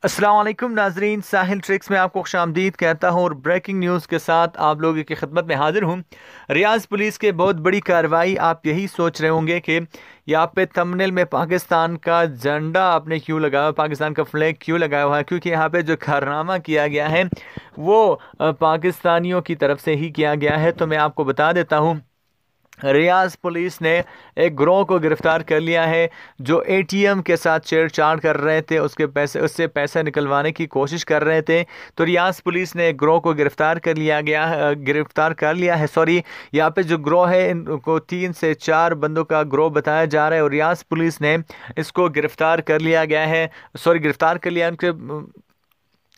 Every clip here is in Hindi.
अस्सलाम वालेकुम नाजरीन, साहिल ट्रिक्स में आपको खुशामदीद कहता हूँ और ब्रेकिंग न्यूज़ के साथ आप लोगों की खिदमत में हाजिर हूँ। रियाज पुलिस के बहुत बड़ी कार्रवाई। आप यही सोच रहे होंगे कि यहाँ पे थंबनेल में पाकिस्तान का झंडा आपने क्यों लगाया हुआ, पाकिस्तान का फ्लैग क्यों लगाया हुआ है, क्योंकि यहाँ पे जो कारनामा किया गया है वो पाकिस्तानियों की तरफ से ही किया गया है। तो मैं आपको बता देता हूँ, रियाज पुलिस ने एक गिरोह को गिरफ्तार कर लिया है जो एटीएम के साथ छेड़छाड़ कर रहे थे, उससे पैसा निकलवाने की कोशिश कर रहे थे। तो रियाज पुलिस ने एक गिरोह को गिरफ्तार कर लिया है। सॉरी, यहाँ पे जो गिरोह है इनको 3 से 4 बंदों का गिरोह बताया जा रहा है और रियाज पुलिस ने इसको गिरफ्तार कर लिया गया है। सॉरी, गिरफ्तार कर लिया उनके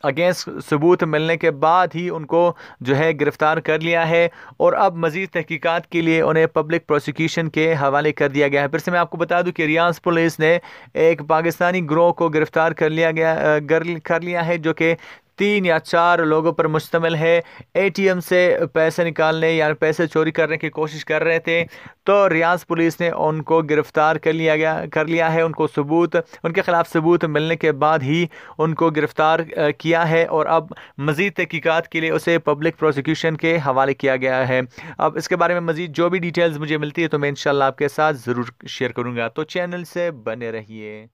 अगेंस्ट सबूत मिलने के बाद ही उनको जो है गिरफ्तार कर लिया है और अब मजीद तहकीकात के लिए उन्हें पब्लिक प्रोसिक्यूशन के हवाले कर दिया गया है। फिर से मैं आपको बता दूं कि रियाज पुलिस ने एक पाकिस्तानी गिरोह को गिरफ्तार कर लिया है जो कि 3 या 4 लोगों पर मुश्तमिल है। एटीएम से पैसे निकालने या पैसे चोरी करने की कोशिश कर रहे थे। तो रियाज पुलिस ने उनको गिरफ्तार कर लिया है। उनके खिलाफ सबूत मिलने के बाद ही उनको गिरफ्तार किया है और अब मजीद तहकीकात के लिए उसे पब्लिक प्रोसिक्यूशन के हवाले किया गया है। अब इसके बारे में मजीद जो भी डिटेल्स मुझे मिलती है तो मैं इंशाल्लाह आपके साथ ज़रूर शेयर करूँगा। तो चैनल से बने रहिए।